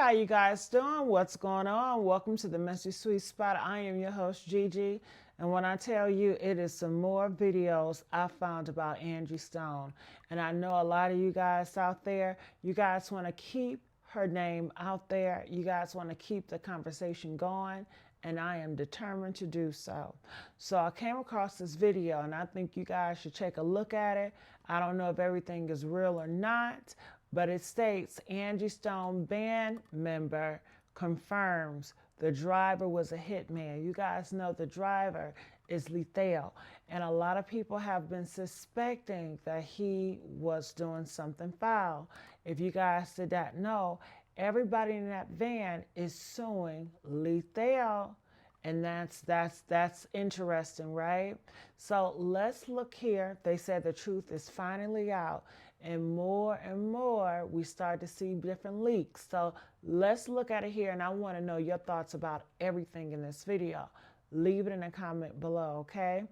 how you guys doing? What's going on? Welcome to the Messy Sweet Spot. I am your host, Gigi. And when I tell you, it is some more videos I found about Angie Stone. And I know a lot of you guys out there, you guys want to keep her name out there. You guys want to keep the conversation going. And I am determined to do so. So I came across this video and I think you guys should take a look at it. I don't know if everything is real or not, but it states Angie Stone band member confirms the driver was a hitman. You guys know the driver is lethal, and a lot of people have been suspecting that he was doing something foul. If you guys did not know, everybody in that van is suing lethal. And that's interesting, right? So let's look here. They said the truth is finally out. And more, we start to see different leaks. So let's look at it here. And I want to know your thoughts about everything in this video. Leave it in a comment below, okay?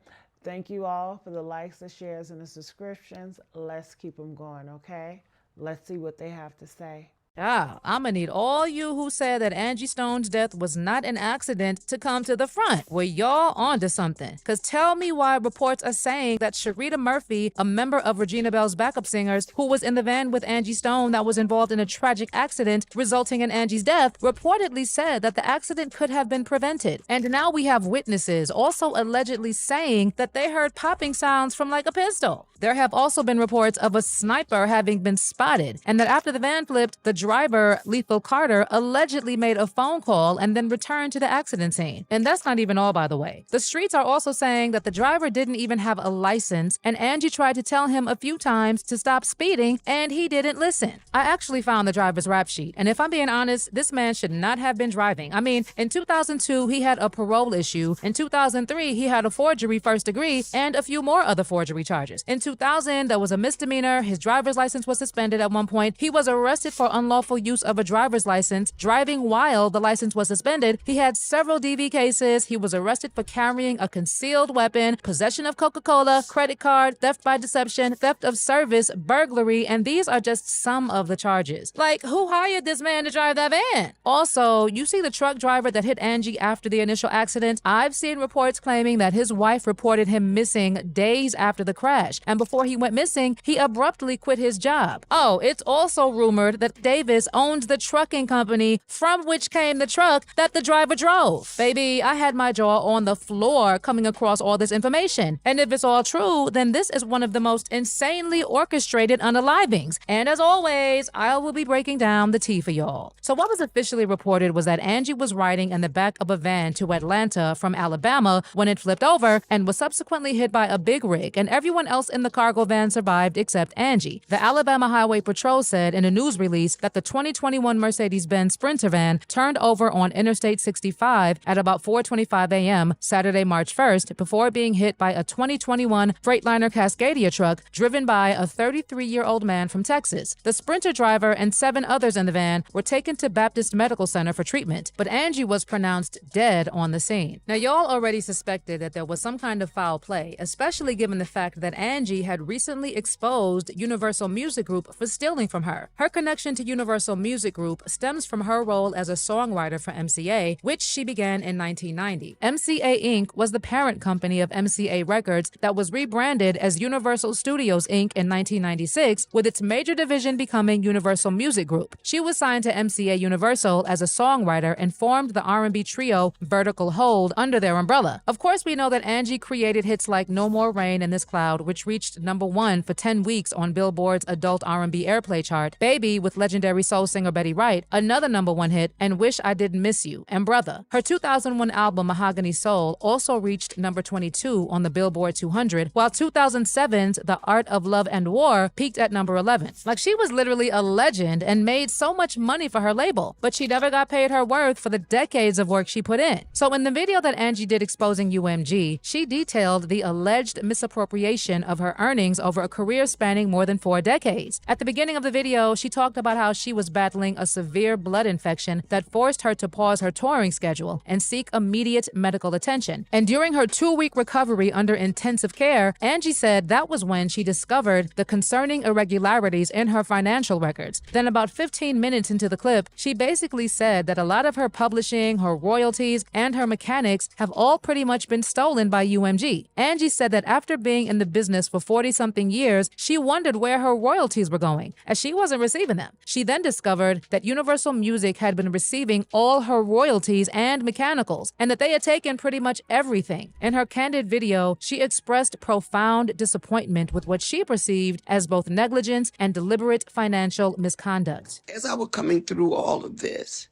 Thank you all for the likes, the shares, and the subscriptions. Let's keep them going, okay? Let's see what they have to say. I'm gonna need all you who said that Angie Stone's death was not an accident to come to the front. Well, y'all onto something. Cause tell me why reports are saying that Sharita Murphy, a member of Regina Bell's backup singers, who was in the van with Angie Stone that was involved in a tragic accident resulting in Angie's death, reportedly said that the accident could have been prevented. And now we have witnesses also allegedly saying that they heard popping sounds from like a pistol. There have also been reports of a sniper having been spotted, and that after the van flipped, the driver, Lethal Carter, allegedly made a phone call and then returned to the accident scene. And that's not even all, by the way. The streets are also saying that the driver didn't even have a license, and Angie tried to tell him a few times to stop speeding, and he didn't listen. I actually found the driver's rap sheet, and if I'm being honest, this man should not have been driving. I mean, in 2002, he had a parole issue. In 2003, he had a forgery first degree and a few more other forgery charges. In 2000, there was a misdemeanor. His driver's license was suspended at one point. He was arrested for unlawful use of a driver's license, driving while the license was suspended. He had several DV cases. He was arrested for carrying a concealed weapon, possession of Coca-Cola, credit card, theft by deception, theft of service, burglary, and these are just some of the charges. Like, who hired this man to drive that van? Also, you see the truck driver that hit Angie after the initial accident? I've seen reports claiming that his wife reported him missing days after the crash, and before he went missing, he abruptly quit his job. Oh, it's also rumored that Davis owned the trucking company from which came the truck that the driver drove. Baby, I had my jaw on the floor coming across all this information. And if it's all true, then this is one of the most insanely orchestrated unalivings. And as always, I will be breaking down the tea for y'all. So what was officially reported was that Angie was riding in the back of a van to Atlanta from Alabama when it flipped over and was subsequently hit by a big rig, and everyone else in the cargo van survived except Angie. The Alabama Highway Patrol said in a news release that the 2021 Mercedes-Benz Sprinter van turned over on Interstate 65 at about 4:25 a.m. Saturday, March 1st, before being hit by a 2021 Freightliner Cascadia truck driven by a 33-year-old man from Texas. The Sprinter driver and 7 others in the van were taken to Baptist Medical Center for treatment, but Angie was pronounced dead on the scene. Now, y'all already suspected that there was some kind of foul play, especially given the fact that Angie had recently exposed Universal Music Group for stealing from her. Her connection to Universal Music Group stems from her role as a songwriter for MCA, which she began in 1990. MCA Inc. was the parent company of MCA Records that was rebranded as Universal Studios Inc. in 1996, with its major division becoming Universal Music Group. She was signed to MCA Universal as a songwriter and formed the R&B trio Vertical Hold under their umbrella. Of course, we know that Angie created hits like No More Rain in This Cloud, which reached #1 for 10 weeks on Billboard's adult R&B airplay chart, Baby with legendary soul singer Betty Wright, another #1 hit, and Wish I Didn't Miss You, and Brother. Her 2001 album Mahogany Soul also reached #22 on the Billboard 200, while 2007's The Art of Love and War peaked at #11. Like, she was literally a legend and made so much money for her label, but she never got paid her worth for the decades of work she put in. So in the video that Angie did exposing UMG, she detailed the alleged misappropriation of her earnings over a career spanning more than 4 decades. At the beginning of the video, she talked about how how she was battling a severe blood infection that forced her to pause her touring schedule and seek immediate medical attention. And during her 2-week recovery under intensive care, Angie said that was when she discovered the concerning irregularities in her financial records. Then about 15 minutes into the clip, she basically said that a lot of her publishing, her royalties, and her mechanics have all pretty much been stolen by UMG. Angie said that after being in the business for 40-something years, she wondered where her royalties were going, as she wasn't receiving them. She then discovered that Universal Music had been receiving all her royalties and mechanicals, and that they had taken pretty much everything. In her candid video, she expressed profound disappointment with what she perceived as both negligence and deliberate financial misconduct. As I was coming through all of this,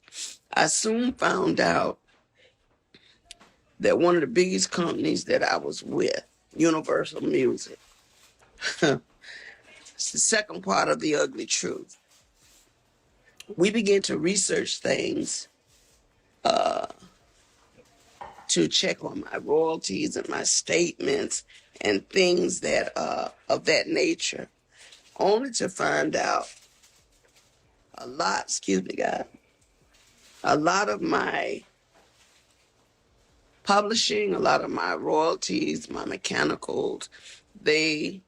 I soon found out that one of the biggest companies that I was with, Universal Music, it's the second part of the ugly truth. We began to research things to check on my royalties and my statements and things that of that nature, only to find out a lot of my publishing, a lot of my royalties, my mechanicals, they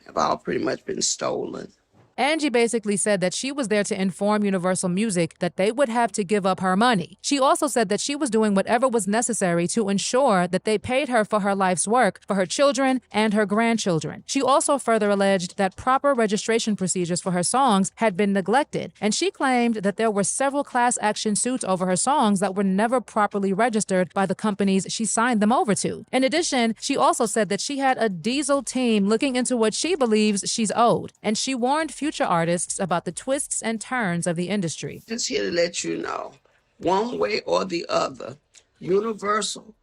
have all pretty much been stolen. Angie basically said that she was there to inform Universal Music that they would have to give up her money. She also said that she was doing whatever was necessary to ensure that they paid her for her life's work for her children and her grandchildren. She also further alleged that proper registration procedures for her songs had been neglected, and she claimed that there were several class action suits over her songs that were never properly registered by the companies she signed them over to. In addition, she also said that she had a diesel team looking into what she believes she's owed, and she warned future artists about the twists and turns of the industry. Just here to let you know, one way or the other, Universal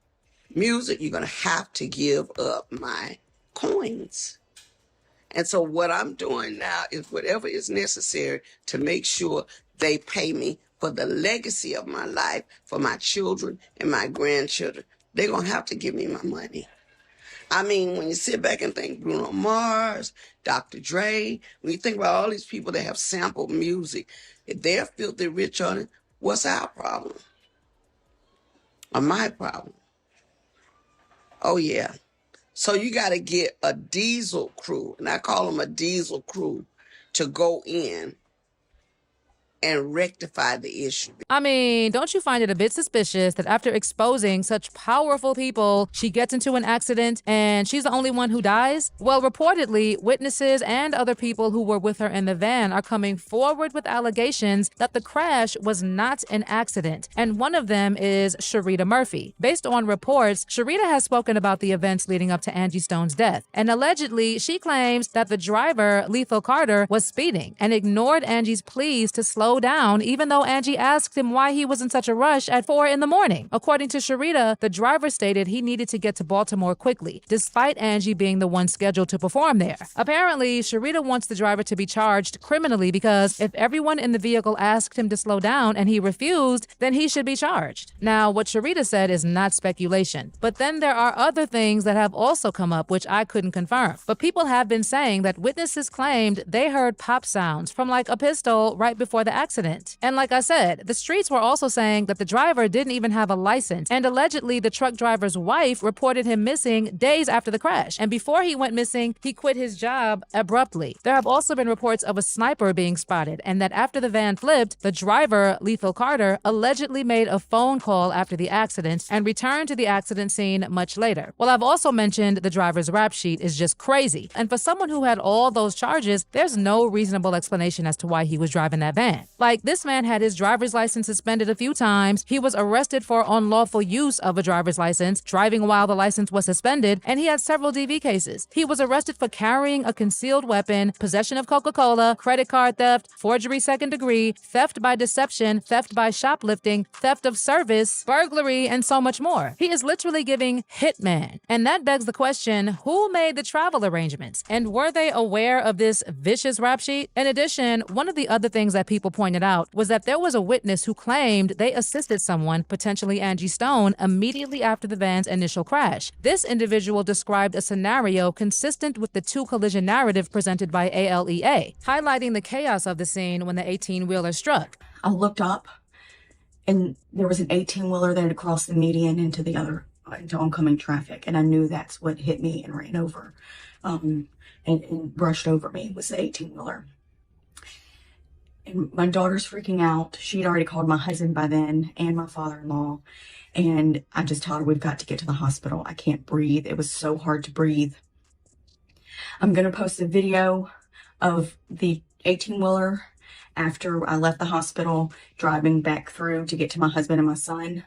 Music, you're going to have to give up my coins. And so what I'm doing now is whatever is necessary to make sure they pay me for the legacy of my life, for my children and my grandchildren. They're going to have to give me my money. I mean, when you sit back and think Bruno Mars, Dr. Dre, when you think about all these people that have sampled music, if they're filthy rich on it, what's our problem? Or my problem? Oh, yeah. So you got to get a diesel crew, and I call them a diesel crew, to go in and rectify the issue. I mean, don't you find it a bit suspicious that after exposing such powerful people, she gets into an accident and she's the only one who dies? Well, reportedly, witnesses and other people who were with her in the van are coming forward with allegations that the crash was not an accident. And one of them is Sharita Murphy. Based on reports, Sharita has spoken about the events leading up to Angie Stone's death. And allegedly, she claims that the driver, Lethal Carter, was speeding and ignored Angie's pleas to slow down, even though Angie asked him why he was in such a rush at 4 a.m. According to Sharita, the driver stated he needed to get to Baltimore quickly, despite Angie being the one scheduled to perform there. Apparently, Sharita wants the driver to be charged criminally because if everyone in the vehicle asked him to slow down and he refused, then he should be charged. Now, what Sharita said is not speculation, but then there are other things that have also come up which I couldn't confirm. But people have been saying that witnesses claimed they heard pop sounds from like a pistol right before the accident. And like I said, the streets were also saying that the driver didn't even have a license, and allegedly the truck driver's wife reported him missing days after the crash. And before he went missing, he quit his job abruptly. There have also been reports of a sniper being spotted, and that after the van flipped, the driver, Lethal Carter, allegedly made a phone call after the accident and returned to the accident scene much later. Well, I've also mentioned the driver's rap sheet is just crazy. And for someone who had all those charges, there's no reasonable explanation as to why he was driving that van. Like, this man had his driver's license suspended a few times. He was arrested for unlawful use of a driver's license, driving while the license was suspended, and he had several DV cases. He was arrested for carrying a concealed weapon, possession of Coca-Cola, credit card theft, forgery second degree, theft by deception, theft by shoplifting, theft of service, burglary, and so much more. He is literally giving hitman. And that begs the question, who made the travel arrangements? And were they aware of this vicious rap sheet? In addition, one of the other things that people point pointed out was that there was a witness who claimed they assisted someone, potentially Angie Stone, immediately after the van's initial crash. This individual described a scenario consistent with the two-collision narrative presented by ALEA, highlighting the chaos of the scene when the 18-wheeler struck. I looked up, and there was an 18-wheeler there to cross the median into oncoming traffic, and I knew that's what hit me and ran over, and brushed over me was the 18-wheeler. And my daughter's freaking out. She'd already called my husband by then and my father-in-law, and I just told her, we've got to get to the hospital. I can't breathe. It was so hard to breathe. I'm going to post a video of the 18-wheeler after I left the hospital, driving back through to get to my husband and my son.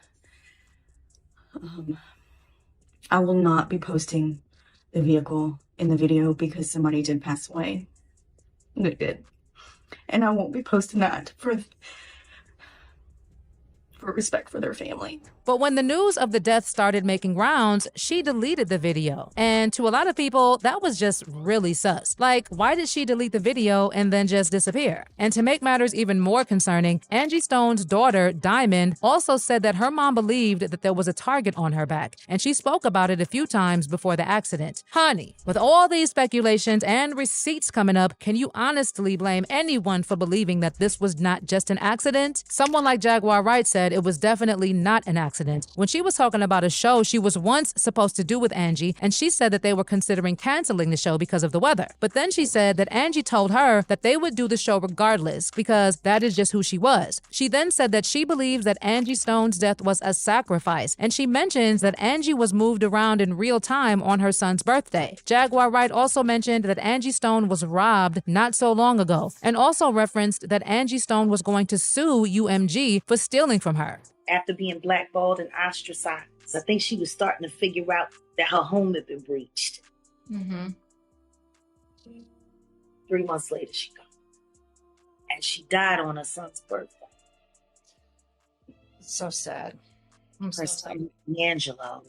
I will not be posting the vehicle in the video because somebody did pass away. They did. And I won't be posting that for respect for their family. But when the news of the death started making rounds, she deleted the video. And to a lot of people, that was just really sus. Like, why did she delete the video and then just disappear? And to make matters even more concerning, Angie Stone's daughter, Diamond, also said that her mom believed that there was a target on her back, and she spoke about it a few times before the accident. Honey, with all these speculations and receipts coming up, can you honestly blame anyone for believing that this was not just an accident? Someone like Jaguar Wright said it was definitely not an accident. When she was talking about a show she was once supposed to do with Angie, and she said that they were considering canceling the show because of the weather. But then she said that Angie told her that they would do the show regardless because that is just who she was. She then said that she believes that Angie Stone's death was a sacrifice, and she mentions that Angie was moved around in real time on her son's birthday. Jaguar Wright also mentioned that Angie Stone was robbed not so long ago, and also referenced that Angie Stone was going to sue UMG for stealing from her. After being blackballed and ostracized, I think she was starting to figure out that her home had been breached. 3 months later, she gone. And she died on her son's birthday. So sad. Her son, Angelo,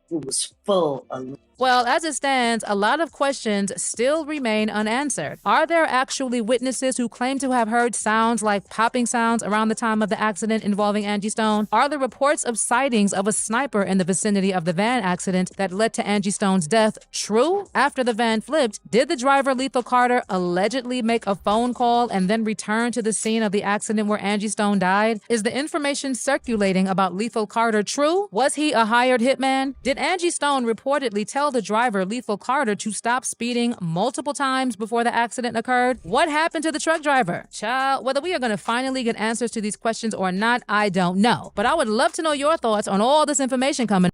who was full of... Well, as it stands, a lot of questions still remain unanswered. Are there actually witnesses who claim to have heard sounds like popping sounds around the time of the accident involving Angie Stone? Are the reports of sightings of a sniper in the vicinity of the van accident that led to Angie Stone's death true? After the van flipped, did the driver, Lethal Carter, allegedly make a phone call and then return to the scene of the accident where Angie Stone died? Is the information circulating about Lethal Carter true? Was he a hired hitman? Did Angie Stone reportedly tell the driver, Lethal Carter, to stop speeding multiple times before the accident occurred? What happened to the truck driver? Child, whether we are going to finally get answers to these questions or not, I don't know. But I would love to know your thoughts on all this information coming